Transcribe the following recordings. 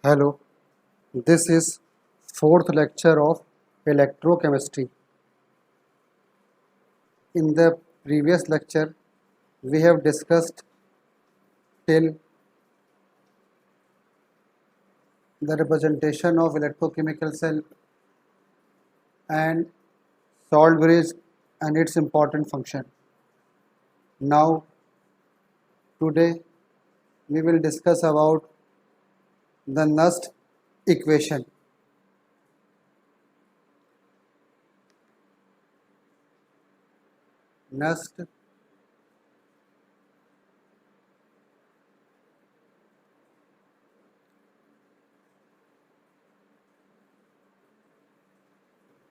Hello, this is fourth lecture of electrochemistry. In the previous lecture, we have discussed till the representation of electrochemical cell and salt bridge and its important function. Now, today we will discuss about the Nast equation. Nast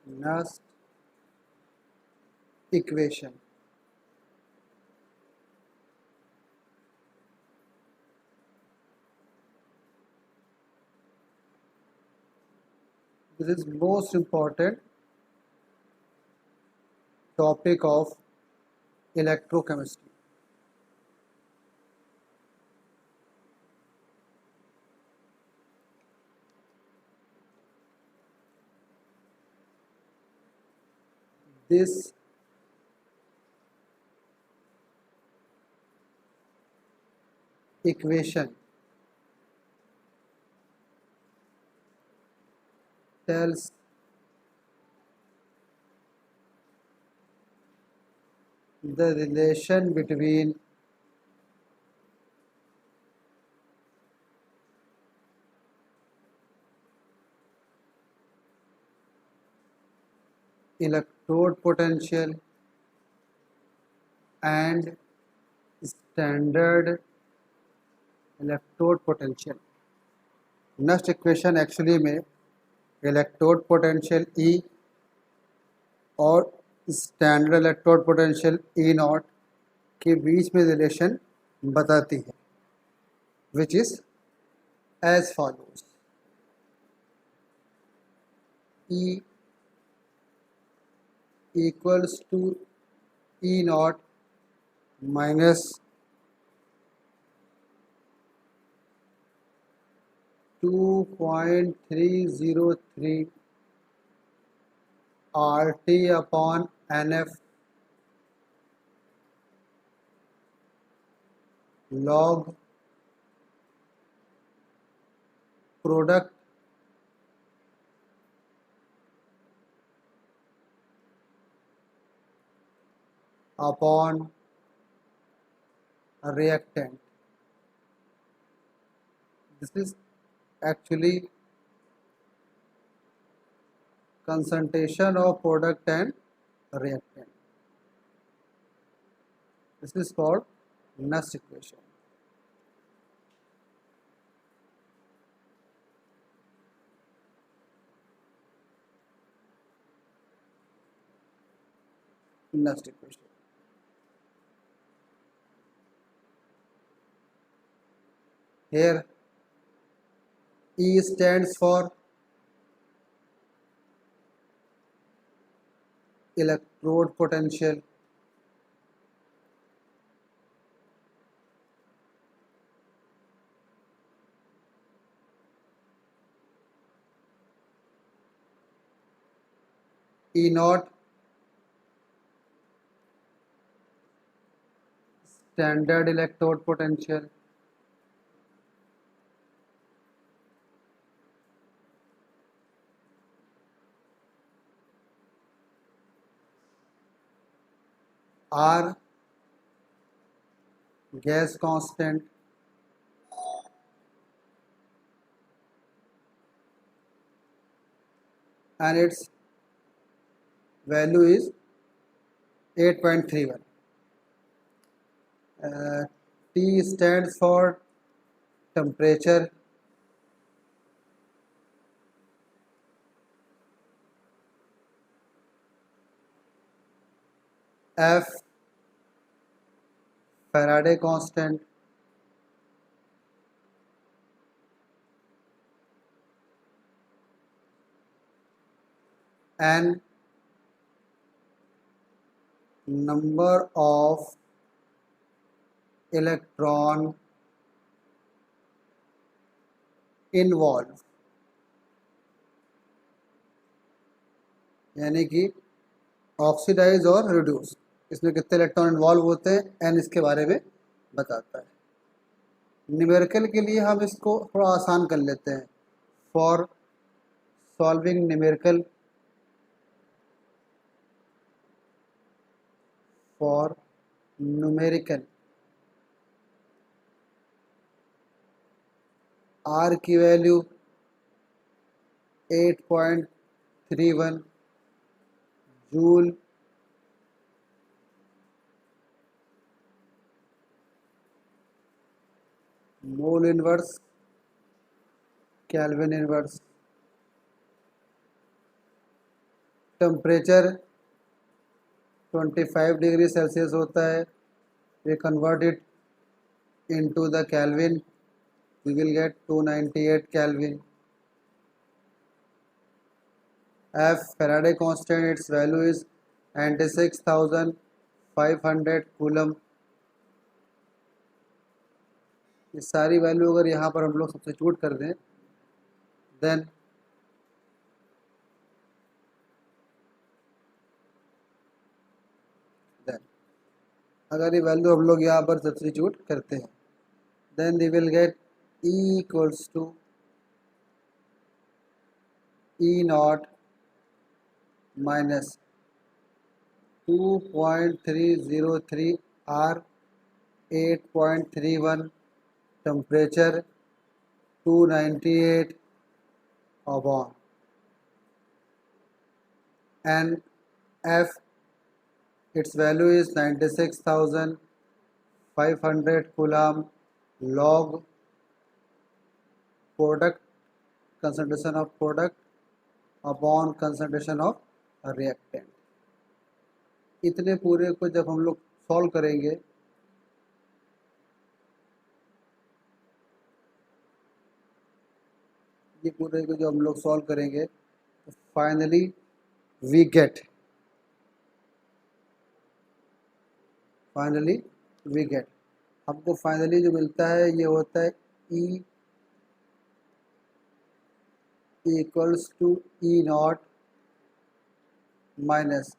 Nast equation. This is most important topic of electrochemistry. This equation tells the relation between electrode potential and standard electrode potential. Next equation actually में electrode potential E और standard electrode potential E not के बीच में relation बताती है, which is as follows. E equals to E naught minus 2.303 RT upon NF log product upon a reactant. This is actually concentration of product and reactant. This is called Nast equation. Nast equation. Here E stands for electrode potential, E naught standard electrode potential, R gas constant, and its value is 8.31. T stands for temperature, F Faraday constant, N number of electron involve, यानी कि oxidise और reduce, इसमें कितने electron involve होते हैं N इसके बारे में बताता है। न्यूमेरिकल के लिए हम इसको थोड़ा आसान कर लेते हैं। For solving numerical, for numerical R की value 8.31 joule mole inverse kelvin inverse. Temperature 25 degree Celsius होता है। We convert it into the Kelvin, we will get 298 Kelvin. F Faraday constant, its value is 96,500 coulomb. ये सारी value अगर यहाँ पर हम लोग सब्स्टिट्यूट कर दें, देन अगर ये वैल्यू हम लोग यहाँ पर सब्स्टिट्यूट करते हैं, then we will get E equals to E naught minus 2.303 R, 8.31 temperature, 298 upon and F, its value is 96,500 coulomb log product, concentration of product upon concentration of reactant। इतने पूरे को जब हम लोग सॉल्व करेंगे, ये पूरे को जो हम लोग सॉल्व करेंगे, तो फाइनली वी गेट हमको फाइनली जो मिलता है ये होता है E equals to E not minus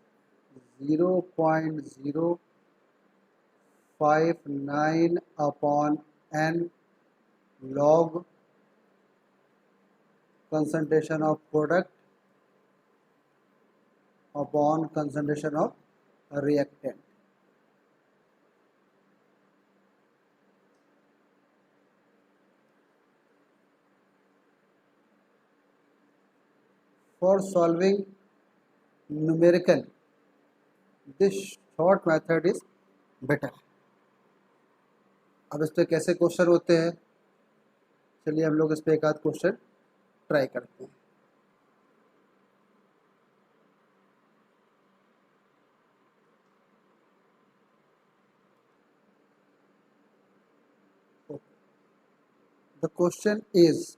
0.059 upon N log concentration of product upon concentration of reactant। For solving numerical, this short method is better। अब इस पर कैसे क्वेश्चन होते हैं, चलिए हम लोग इस पर एक आध क्वेश्चन ट्राई करते हैं। The question is,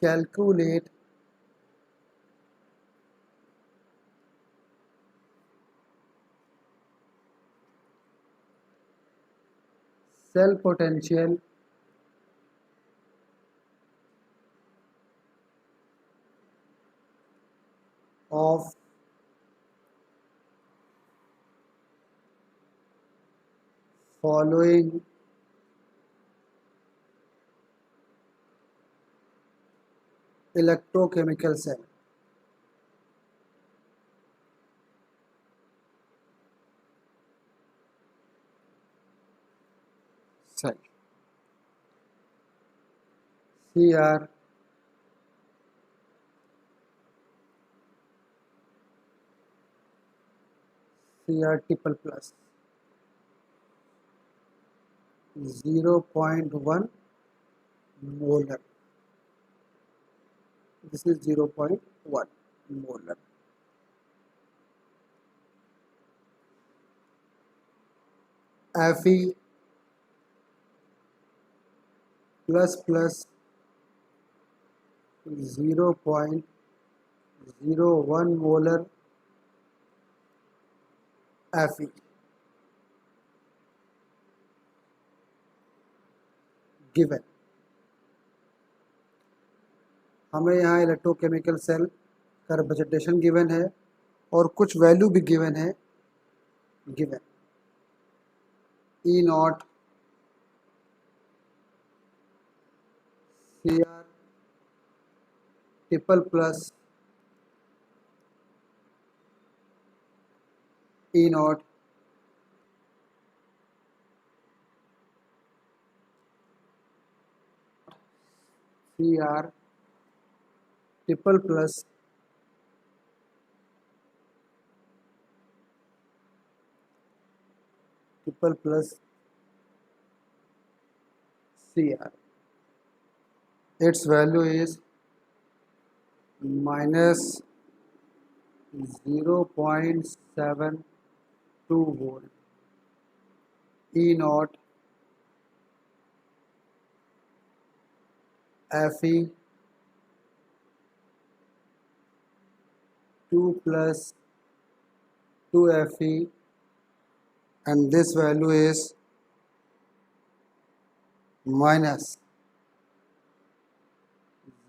calculate cell potential of following electrochemical cell। Cell CR, CR triple plus 0.1 molar, this is 0.1 molar। Fe plus plus 0.01 molar Fe given. हमें यहाँ इलेक्ट्रोकेमिकल सेल का रिप्रेजेंटेशन गिवन है और कुछ value भी given है, given E0 Cr triple plus E0 Cr triple plus Cr. Its value is minus 0.72 volt. E0 Fe 2 plus 2 Fe, and this value is minus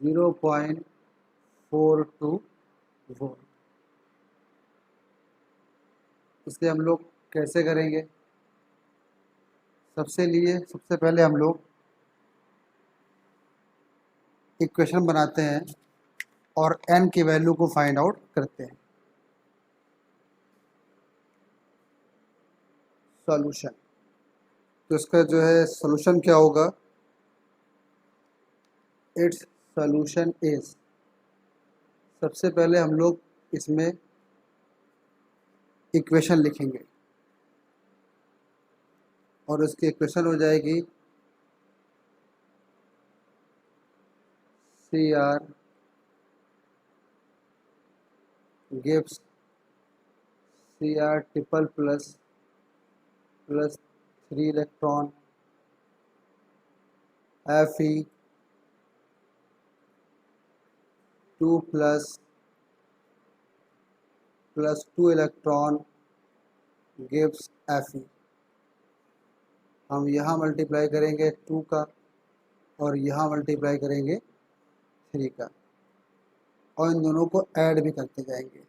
0.42 volt. इसलिए हम लोग कैसे करेंगे? सबसे पहले हम लोग इक्वेशन बनाते हैं और n की वैल्यू को फाइंड आउट करते हैं। सॉल्यूशन, तो इसका जो है सॉल्यूशन क्या होगा? इट्स सॉल्यूशन इज, सबसे पहले हम लोग इसमें इक्वेशन लिखेंगे और उसकी इक्वेशन हो जाएगी Cr gives Cr triple plus 3 electron Fe 2 plus 2 electron gives Fe। हम यहाँ मल्टीप्लाई करेंगे 2 का और यहाँ मल्टीप्लाई करेंगे 3 का और इन दोनों को ऐड भी करते जाएंगे।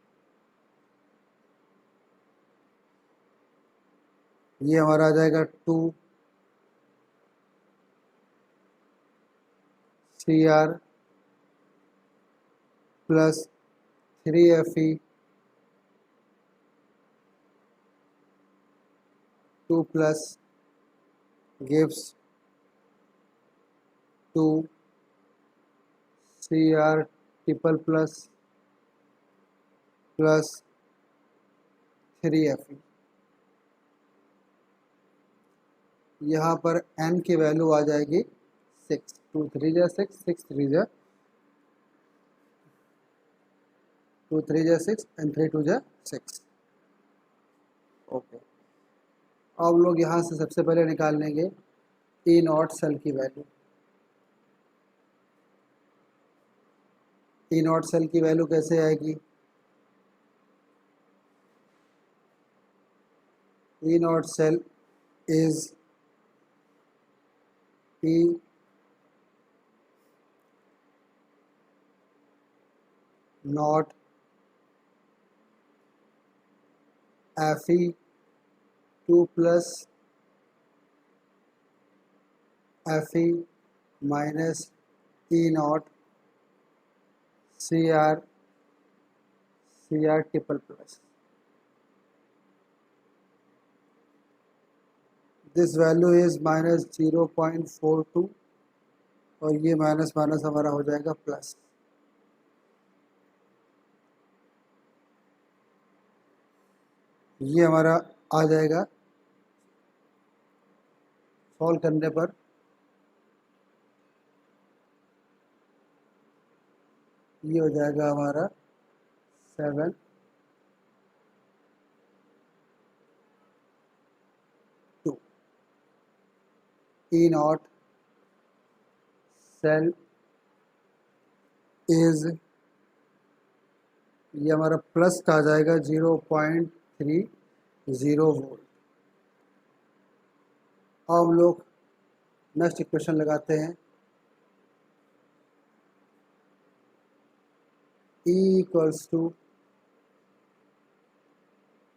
ये हमारा आ जाएगा 2 Cr plus 3 Fe 2 plus gives 2 Cr triple plus 3 Fe। यहाँ पर n की वैल्यू आ जाएगी 6, 2 3 जा 6, 6 3 जा 2 3 जा 6 and 3 2 जा 6। ओके, अब लोग यहाँ से सबसे पहले निकाल लेंगे E0 सेल की वैल्यू। E0 सेल की वैल्यू कैसे आएगी? E0 cell is E0 Fe 2 plus Fe minus E0 Cr triple plus. This value is minus 0.42 और ये माइनस माइनस हमारा हो जाएगा प्लस। ये हमारा आ जाएगा सॉल्व करने पर ये हो जाएगा हमारा 7 2। E0 सेल इज, ये हमारा प्लस का आ जाएगा 0.3 0 वोल्ट। अब हम लोग नेक्स्ट इक्वेशन लगाते हैं। E equals to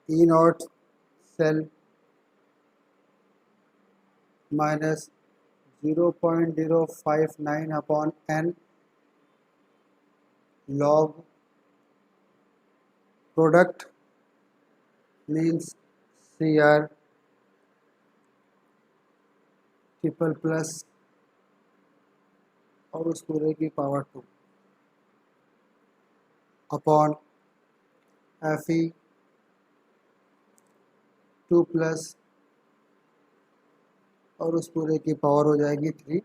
E not cell minus 0.059 upon n log product means CR triple plus और उस पूरे की पावर 2 अपॉन FE 2 प्लस और उस पूरे की पावर हो जाएगी 3।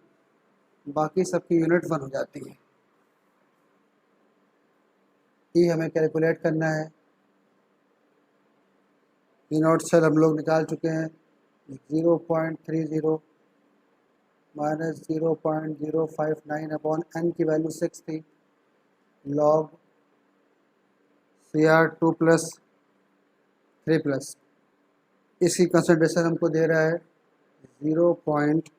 बाकी सबकी यूनिट 1 हो जाती है। ई हमें कैलकुलेट करना है। ई नॉट सेल हम लोग निकाल चुके हैं 0.30 माइनस 0.059 अपॉन n की वैल्यू 6 थी log CR 2 प्लस 3 प्लस। इसकी कंसंट्रेशन हमको दे रहा है 0.1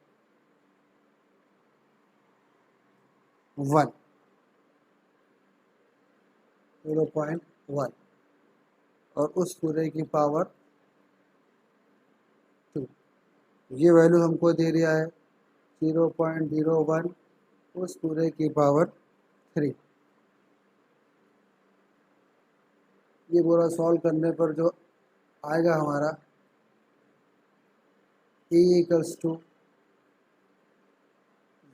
0.1 और उस पूरे की पावर 2। ये वैल्यू हमको दे दिया है 0.01 उस पूरे की पावर 3। ये पूरा सॉल्व करने पर जो आएगा हमारा E equals to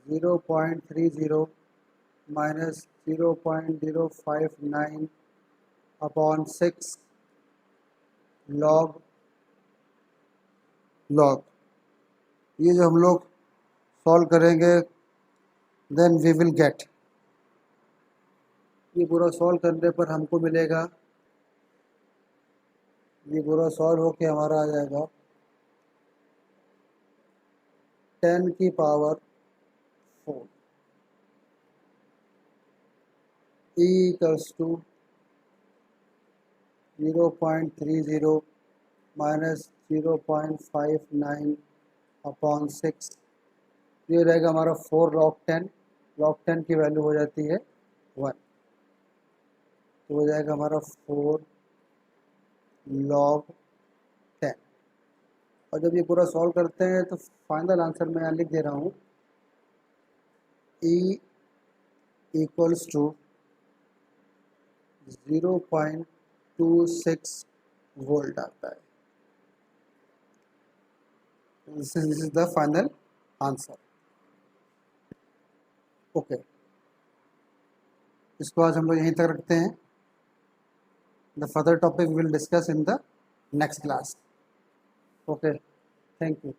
0.30 minus 0.059 upon 6 log ये जो हम लोग सॉल्व करेंगे देन वी विल गेट, ये पूरा सॉल्व करने पर हमको मिलेगा, ये पूरा सॉल्व होके हमारा आ जाएगा 10 की power 4 E equals to 0.30 minus 0.59 upon 6। ये रहेगा हमारा 4 log 10 की वैल्यू हो जाती है 1, तो हो जाएगा हमारा 4 log 10। और जब ये पूरा सॉल्व करते हैं तो फाइनल आंसर मैं यहाँ लिख दे रहा हूँ E इक्वल्स टू 0.26 वोल्ट आता है। This is the final answer. Okay, इसको आज हम लोग यहीं तक रखते हैं। The further topic will discuss in the next class. Okay, thank you.